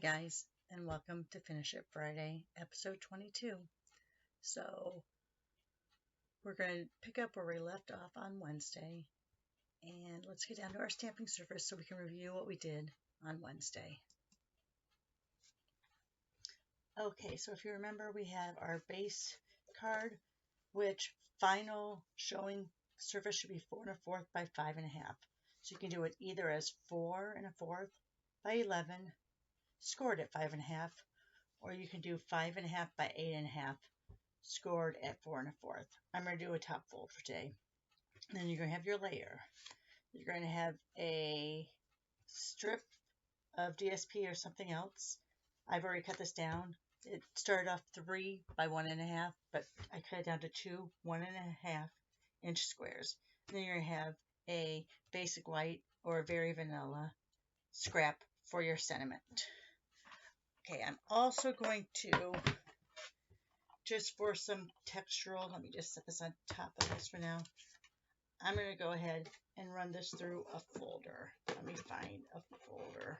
guys, and welcome to Finish It Friday, episode 22. So, we're going to pick up where we left off on Wednesday, and let's get down to our stamping surface so we can review what we did on Wednesday. Okay, so if you remember, we have our base card, which final showing surface should be 4 1/4 by 5 1/2. So you can do it either as 4 1/4 by 11, scored at 5 1/2, or you can do 5 1/2 by 8 1/2, scored at 4 1/4. I'm going to do a top fold for today. And then you're going to have your layer. You're going to have a strip of DSP or something else. I've already cut this down. It started off 3 by 1 1/2, but I cut it down to 2 1 1/2 inch squares. And then you're going to have a basic white or very vanilla scrap for your sentiment. Okay, I'm also going to, just for some textural, let me just set this on top of this for now. I'm going to go ahead and run this through a folder. Let me find a folder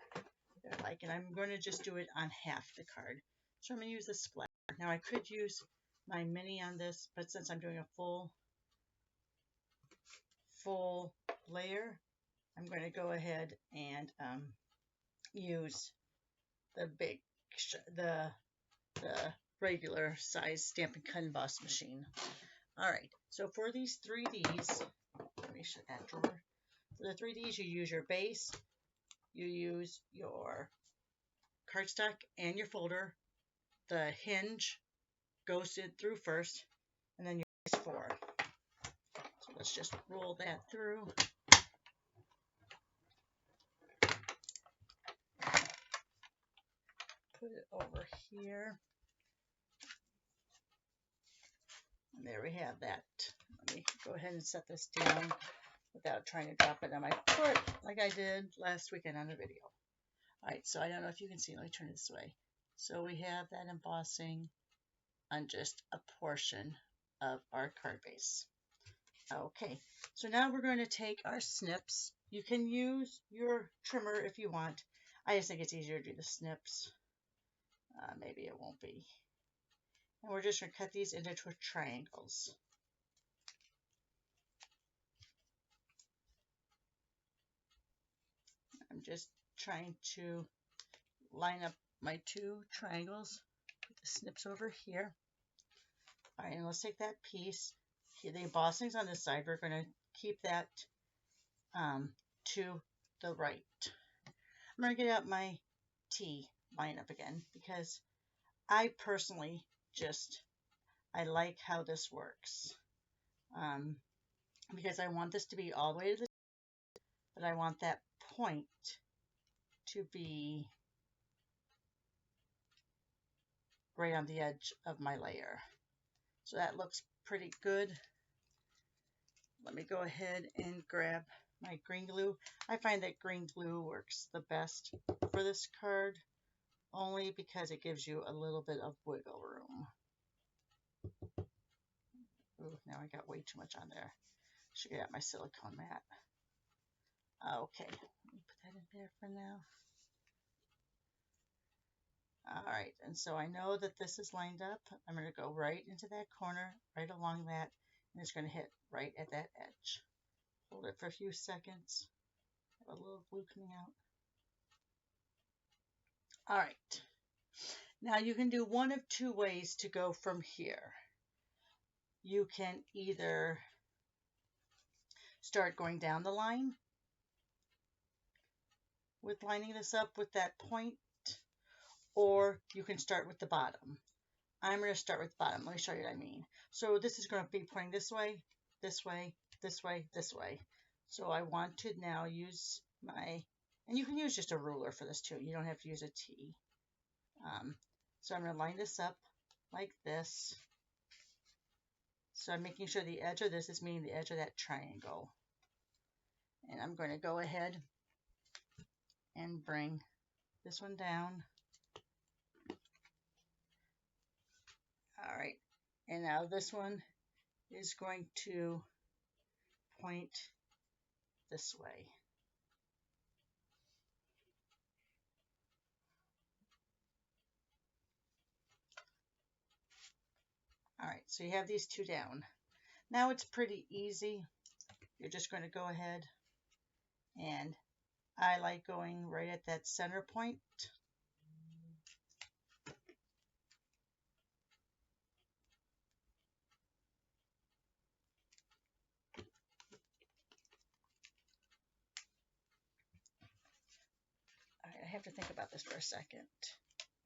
that I like, and I'm going to just do it on half the card. So I'm going to use the splatter. Now I could use my mini on this, but since I'm doing a full layer, I'm going to go ahead and use the regular size Stampin' Cut and Emboss machine. Alright, so for these 3Ds, let me shut that drawer. For the 3Ds, you use your base, you use your cardstock and your folder. The hinge goes through first, and then your base 4. So let's just roll that through. Put it over here. And there we have that. Let me go ahead and set this down without trying to drop it on my foot like I did last weekend on the video. Alright, so I don't know if you can see. Let me turn it this way. So we have that embossing on just a portion of our card base. Okay, so now we're going to take our snips. You can use your trimmer if you want. I just think it's easier to do the snips. Maybe it won't be. And we're just going to cut these into triangles. I'm just trying to line up my 2 triangles. Put the snips over here. All right, and let's take that piece. Here, the embossing's on this side. We're going to keep that to the right. I'm going to get out my T line up again because I personally I like how this works. Because I want this to be all the way to the top, but I want that point to be right on the edge of my layer. So that looks pretty good. Let me go ahead and grab my green glue. I find that green glue works the best for this card, only because it gives you a little bit of wiggle room. Ooh, now I got way too much on there. Should get out my silicone mat. Okay, let me put that in there for now. Alright, and so I know that this is lined up. I'm going to go right into that corner, right along that, and it's going to hit right at that edge. Hold it for a few seconds. Have a little glue coming out. Alright, now you can do one of 2 ways to go from here. You can either start going down the line with lining this up with that point, or you can start with the bottom. I'm going to start with the bottom. Let me show you what I mean. So this is going to be pointing this way, this way, this way, this way. So I want to now use my, and you can use just a ruler for this too. You don't have to use a T. So I'm going to line this up like this. So I'm making sure the edge of this is meeting the edge of that triangle. And I'm going to go ahead and bring this one down. All right, and now this one is going to point this way. so you have these two down. Now it's pretty easy. You're just going to go ahead, and I like going right at that center point. All right, I have to think about this for a second.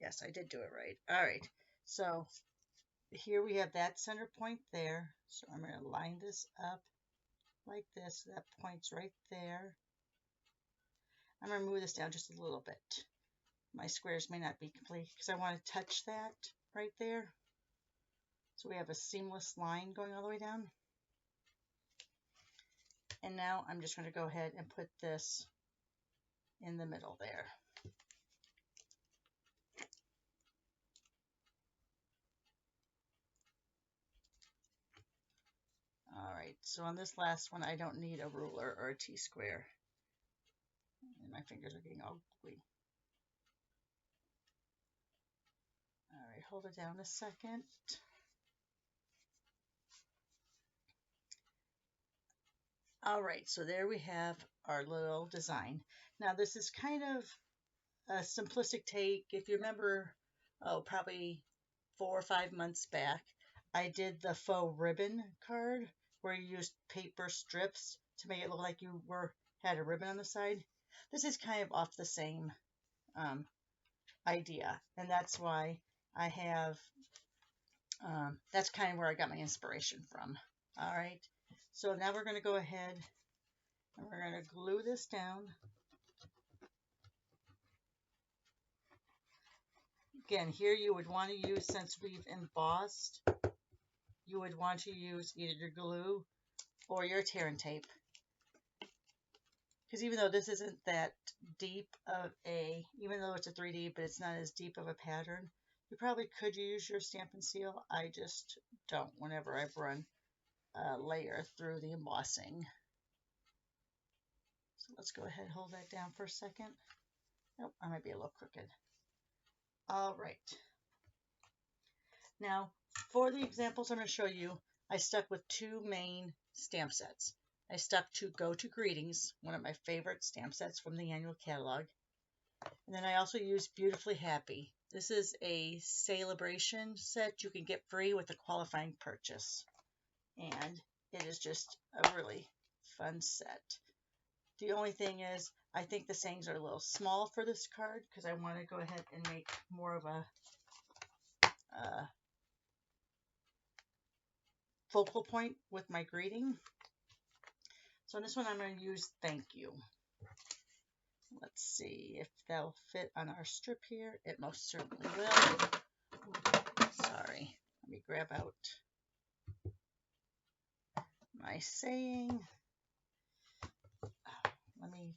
Yes, I did do it right. All right, so here we have that center point there. So I'm going to line this up like this. So that point's right there. I'm going to move this down just a little bit. My squares may not be complete because I want to touch that right there. So we have a seamless line going all the way down. And now I'm just going to go ahead and put this in the middle there. All right, so on this last one, I don't need a ruler or a T-square. And my fingers are getting all gooey. All right, hold it down a second. All right, so there we have our little design. Now this is kind of a simplistic take. If you remember, probably 4 or 5 months back, I did the faux ribbon card where you used paper strips to make it look like you had a ribbon on the side. This is kind of off the same idea, and that's why I have, that's kind of where I got my inspiration from. All right, so now we're going to go ahead and we're going to glue this down. Again, here you would want to use, since we've embossed, you would want to use either your glue or your tear and tape. Because even though this isn't that deep of even though it's a 3D, but it's not as deep of a pattern, you probably could use your Stampin' Seal. I just don't whenever I've run a layer through the embossing. So let's go ahead and hold that down for a second. Nope, I might be a little crooked. All right. Now, for the examples I'm going to show you, I stuck with 2 main stamp sets. I stuck to Go To Greetings, one of my favorite stamp sets from the annual catalog. And then I also used Beautifully Happy. This is a celebration set you can get free with a qualifying purchase. And it is just a really fun set. The only thing is, I think the sayings are a little small for this card because I want to go ahead and make more of a focal point with my greeting. So on this one, I'm going to use Thank You. Let's see if that'll fit on our strip here. It most certainly will. Sorry, let me grab out my saying. Let me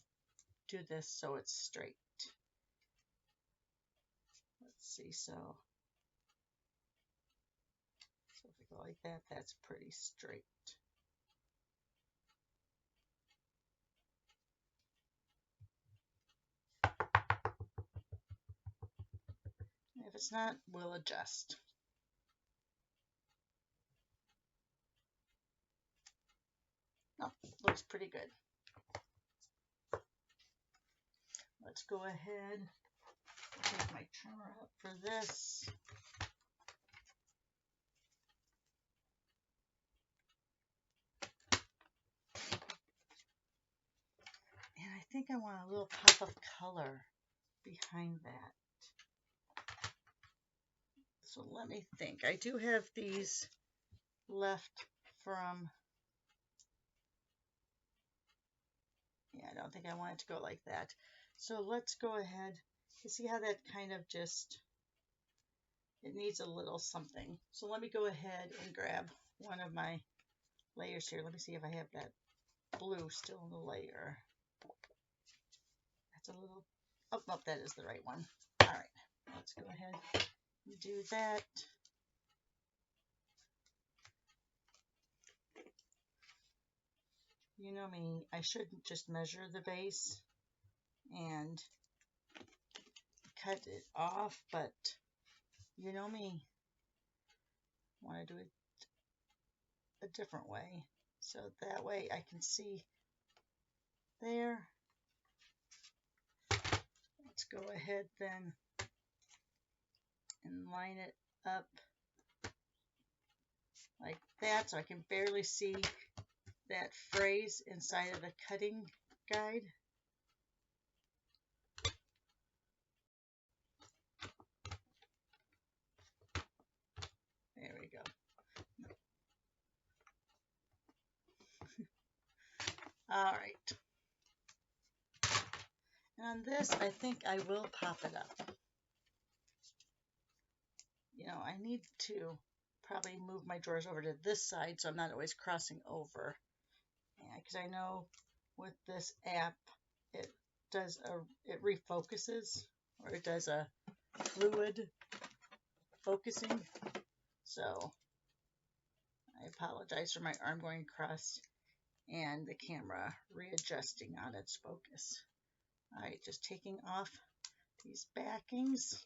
do this so it's straight. Let's see, so if we go like that, that's pretty straight. If it's not, we'll adjust. Oh, looks pretty good. Let's go ahead, take my trimmer out for this. And I think I want a little pop of color behind that. So let me think. I do have these left from, yeah, I don't think I want it to go like that. So let's go ahead. You see how that kind of just, it needs a little something. So let me go ahead and grab one of my layers here. Let me see if I have that blue still in the layer. That's a little, oh, nope, that is the right one. All right, let's go ahead and do that. You know me, I shouldn't just measure the base and cut it off, but you know me, I want to do it a different way. So that way I can see there. Let's go ahead then and line it up like that so I can barely see that phrase inside of the cutting guide. There we go. All right. And on this, I think I will pop it up. You know, I need to probably move my drawers over to this side so I'm not always crossing over. Because I know with this app, it refocuses, or it does a fluid focusing. So I apologize for my arm going across and the camera readjusting on its focus. All right, just taking off these backings.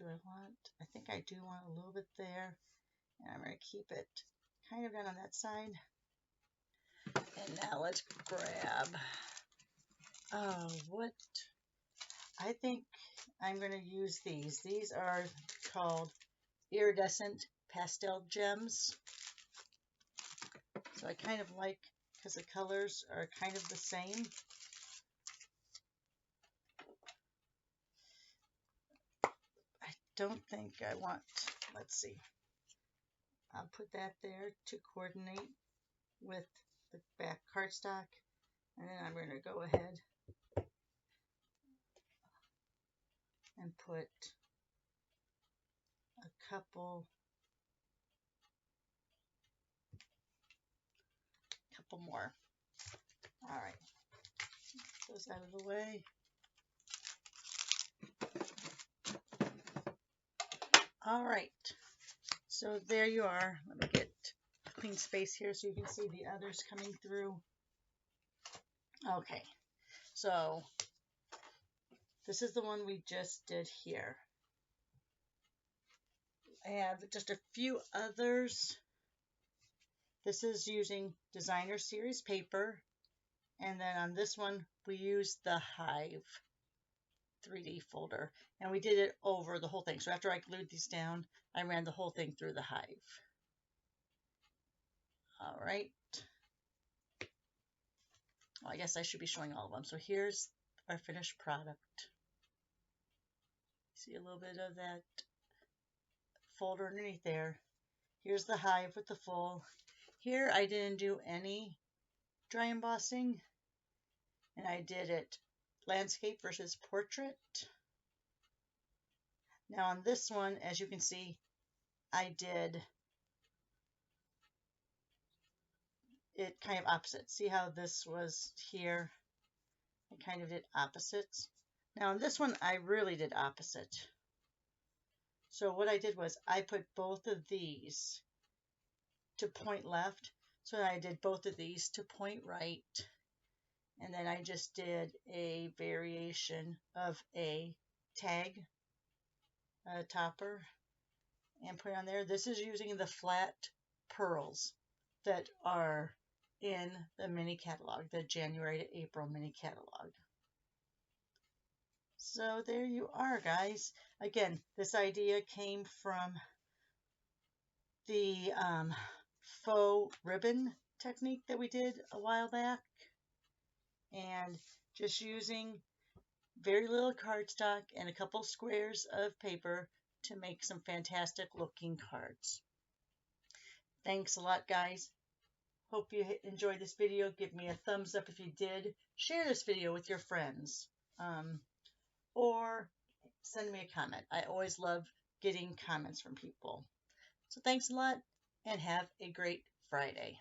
And I think I do want a little bit there. And I'm going to keep it kind of down on that side. And now let's grab, I think I'm going to use these. These are called iridescent pastel gems. So I kind of like, because the colors are kind of the same. I don't think I want, let's see. I'll put that there to coordinate with the back cardstock. And then I'm going to go ahead and put a couple more. All right, those out of the way. All right, so there you are. Let me get a clean space here so you can see the others coming through. Okay, so this is the one we just did here. I have just a few others. This is using Designer Series paper. And then on this one, we used the Hive 3D folder. And we did it over the whole thing. So after I glued these down, I ran the whole thing through the Hive. All right. Well, I guess I should be showing all of them. So here's our finished product. See a little bit of that folder underneath there. Here's the Hive with the full. Here I didn't do any dry embossing, and I did it landscape versus portrait. Now on this one, as you can see, I did it kind of opposite. See how this was here? I kind of did opposites. Now on this one, I really did opposite. So what I did was I put both of these to point left. So I did both of these to point right. And then I just did a variation of a tag, a topper, and put on there. This is using the flat pearls that are in the mini catalog, the January to April mini catalog. So there you are, guys. Again, this idea came from the faux ribbon technique that we did a while back. And just using very little cardstock and a couple squares of paper to make some fantastic looking cards. Thanks a lot, guys. Hope you enjoyed this video. Give me a thumbs up if you did. Share this video with your friends. Or send me a comment. I always love getting comments from people. So thanks a lot and have a great Friday.